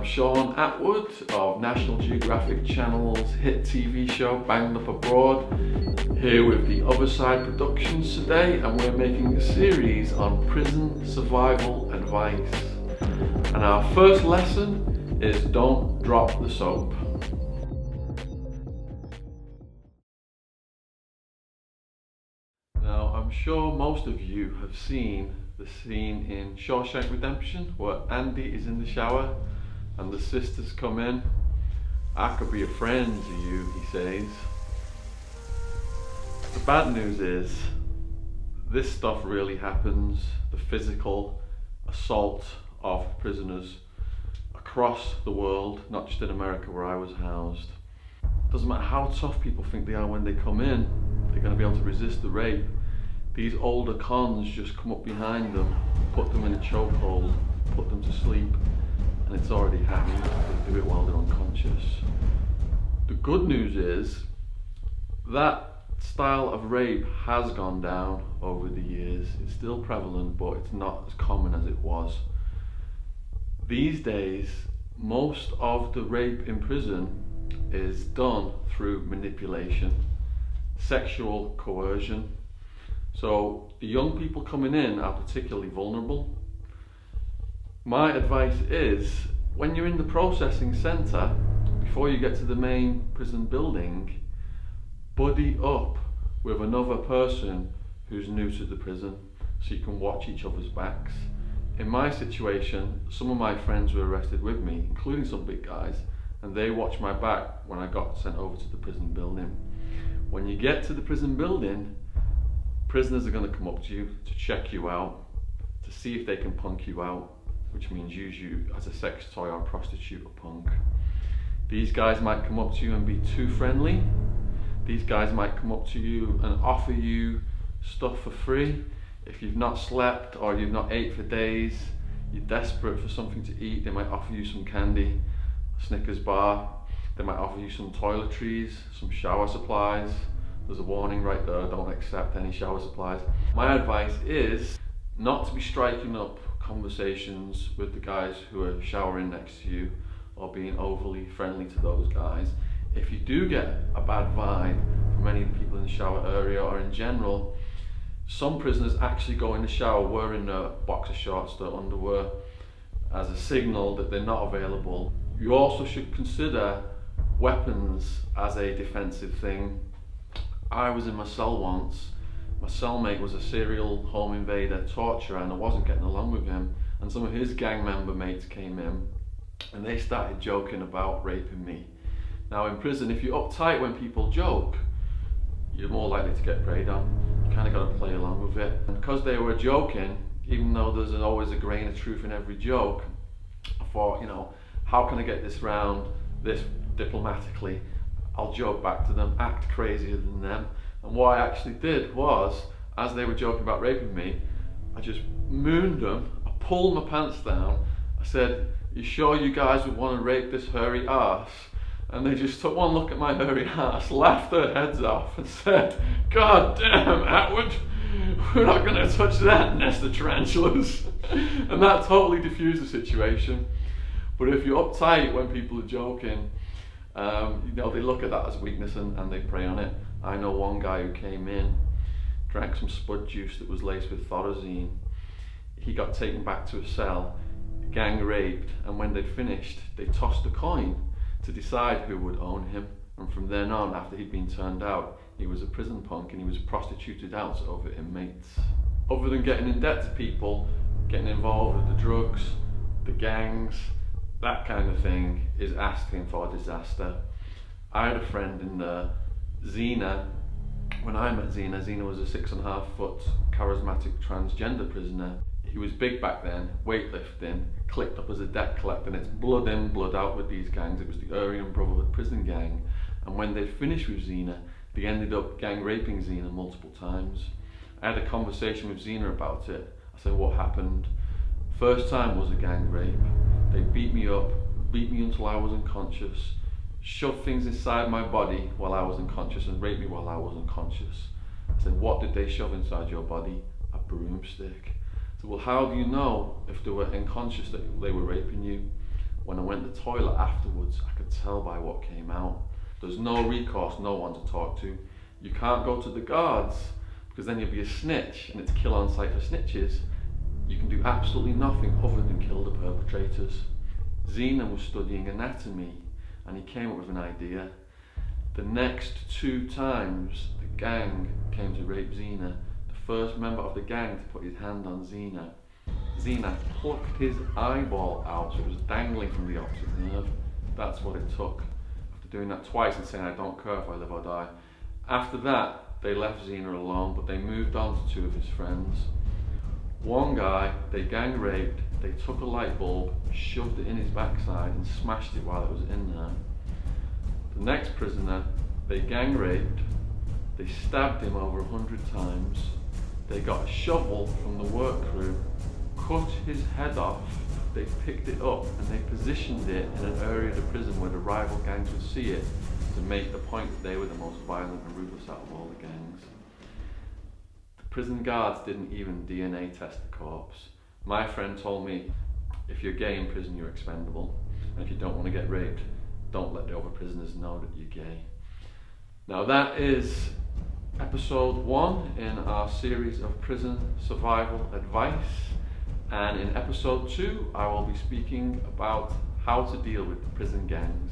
Shaun Attwood of National Geographic Channel's hit TV show Banged Up Abroad, here with the Other Side Productions today, and we're making a series on prison survival advice. And our first lesson is don't drop the soap. Now, I'm sure most of you have seen the scene in Shawshank Redemption where Andy is in the shower and the sisters come in. "I could be a friend to you," he says. The bad news is this stuff really happens. The physical assault of prisoners across the world, not just in America where I was housed. Doesn't matter how tough people think they are when they come in, they're going to be able to resist the rape. These older cons just come up behind them, put them in a chokehold, put them to sleep, and it's already happened. They do it while they're unconscious. The good news is that style of rape has gone down over the years. It's still prevalent, but it's not as common as it was. These days, most of the rape in prison is done through manipulation, sexual coercion. So the young people coming in are particularly vulnerable. My advice is, when you're in the processing centre, before you get to the main prison building, buddy up with another person who's new to the prison so you can watch each other's backs. In my situation, some of my friends were arrested with me, including some big guys, and they watched my back when I got sent over to the prison building. When you get to the prison building, prisoners are going to come up to you to check you out, to see if they can punk you out, which means use you as a sex toy or a prostitute or punk. These guys might come up to you and be too friendly. These guys might come up to you and offer you stuff for free. If you've not slept or you've not ate for days, you're desperate for something to eat, they might offer you some candy, a Snickers bar. They might offer you some toiletries, some shower supplies. There's a warning right there, don't accept any shower supplies. My advice is not to be striking up conversations with the guys who are showering next to you or being overly friendly to those guys. If you do get a bad vibe from any of the people in the shower area or in general, some prisoners actually go in the shower wearing their boxer shorts, their underwear, as a signal that they're not available. You also should consider weapons as a defensive thing. I was in my cell once. My cellmate was a serial home invader, torturer, and I wasn't getting along with him. And some of his gang member mates came in and they started joking about raping me. Now in prison, if you're uptight when people joke, you're more likely to get preyed on. You kind of got to play along with it. And because they were joking, even though there's always a grain of truth in every joke, I thought, how can I get this round this diplomatically? I'll joke back to them, act crazier than them. And what I actually did was, as they were joking about raping me, I just mooned them, I pulled my pants down, I said, "You sure you guys would want to rape this hairy arse?" And they just took one look at my hairy arse, laughed their heads off and said, "God damn, Attwood, we're not going to touch that nest of tarantulas." And that totally diffused the situation. But if you're uptight when people are joking, they look at that as weakness and they prey on it. I know one guy who came in, drank some spud juice that was laced with thorazine. He got taken back to a cell, gang raped, and when they'd finished, they tossed a coin to decide who would own him. And from then on, after he'd been turned out, he was a prison punk and he was prostituted out to other inmates. Other than getting in debt to people, getting involved with the drugs, the gangs, that kind of thing is asking for disaster. I had a friend in there, Zena. When I met Zena was a 6.5 foot charismatic transgender prisoner. He was big back then, weightlifting, clicked up as a debt collector, and it's blood in, blood out with these gangs. It was the Aryan Brotherhood prison gang. And when they finished with Zena, they ended up gang raping Zena multiple times. I had a conversation with Zena about it. I said, "What happened?" First time was a gang rape. They beat me up, beat me until I was unconscious, shoved things inside my body while I was unconscious and raped me while I was unconscious. I said, "What did they shove inside your body?" "A broomstick." I said, "Well, how do you know if they were unconscious that they were raping you?" When I went to the toilet afterwards, I could tell by what came out. There's no recourse, no one to talk to. You can't go to the guards because then you'll be a snitch and it's kill on sight for snitches. You can do absolutely nothing other than kill the perpetrators. Zena was studying anatomy and he came up with an idea. The next 2 times the gang came to rape Zena, the first member of the gang to put his hand on Zena plucked his eyeball out, so it was dangling from the optic nerve. That's what it took. After doing that twice and saying, I don't care if I live or die. After that, they left Zena alone, but they moved on to 2 of his friends. One guy, they gang raped, they took a light bulb, shoved it in his backside and smashed it while it was in there. The next prisoner, they gang raped, they stabbed him over 100 times, they got a shovel from the work crew, cut his head off, they picked it up and they positioned it in an area of the prison where the rival gangs would see it to make the point that they were the most violent and ruthless out of all the gangs. The prison guards didn't even DNA test the corpse. My friend told me, if you're gay in prison, you're expendable, and if you don't want to get raped, don't let the other prisoners know that you're gay. Now that is episode 1 in our series of prison survival advice. And in episode 2, I will be speaking about how to deal with prison gangs.